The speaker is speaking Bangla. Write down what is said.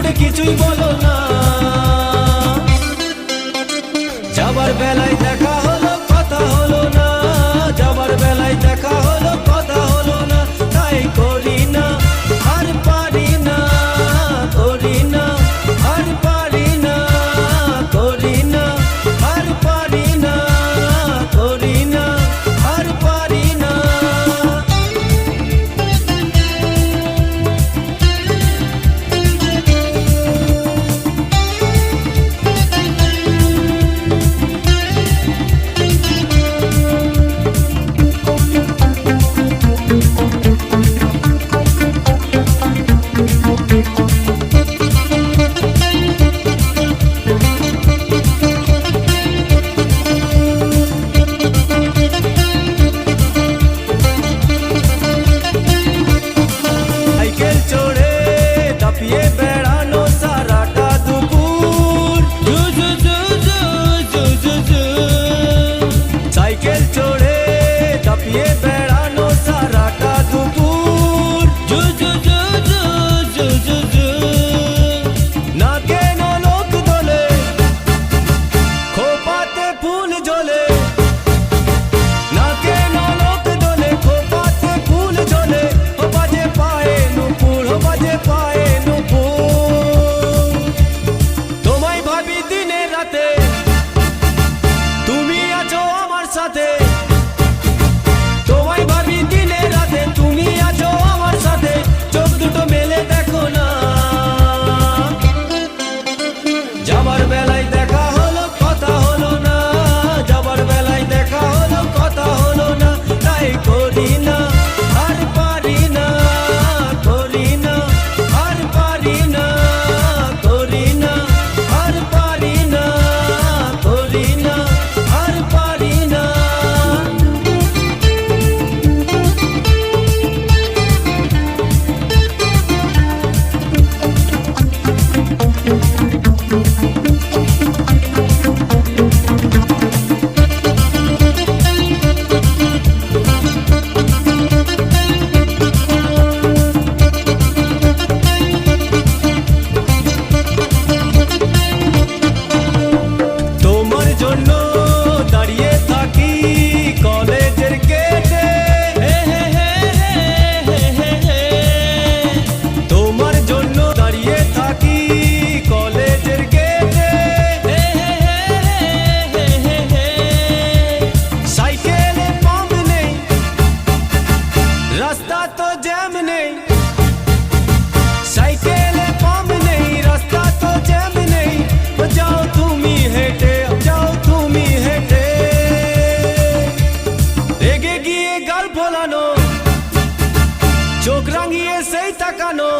মনে কিছুই বলো না। যাবার বেলায় দেখা হলো কথা হলো না, যাবার বেলায় দেখা হলো কথা হলো না, তাই করি না আর পারি না, করি না আর পারি না, করি না আর পারি না, করি না আর পারি না। সাইকেল চড়ে দাপিয়ে বেড়ানো সারাটা দুপুর, সাইকেল চড়ে দাপিয়ে বেড়ানো সারাটা দুপুর, না কেন লোক দোলে খোপাতে ফুল জ্বলে, না কেন লোক দোলে খোপাতে ফুল জ্বলে, ও বাজে পায়ে নুপুর, ও বাজে পায়ে নুপুর। তোমায় ভাবি দিনে রাতে, তুমি আছো আমার সাথে, তোমায় ভাবি দিনে রাতে, তুমি আছো আমার সাথে, চোখ দুটো মেলে দেখো না। যাবার বেলায় দেখা হলো কথা হলো না, যাবার বেলায় দেখা হলো কথা হলো না, তাই করি না আর পারি না, করি না আর পারি না, করি না আর পারি না, করি না আর পারি না। তোমার জন্য দাঁড়িয়ে থাকি কলেজের গেটে, তোমার জন্য দাঁড়িয়ে থাকি কলেজের গেটে, সাইকেলে পাম্প নেই, রাস্তা তো জ্যাম নেই, সাইকেলে পাম্প নেই, রাস্তা তো জ্যাম নেই, যাও তুমি হেঁটে, যাও তুমি হেঁটে। রেগে গিয়ে গাল ফোলানো, চোখ রাঙিয়ে সেই তাকানো,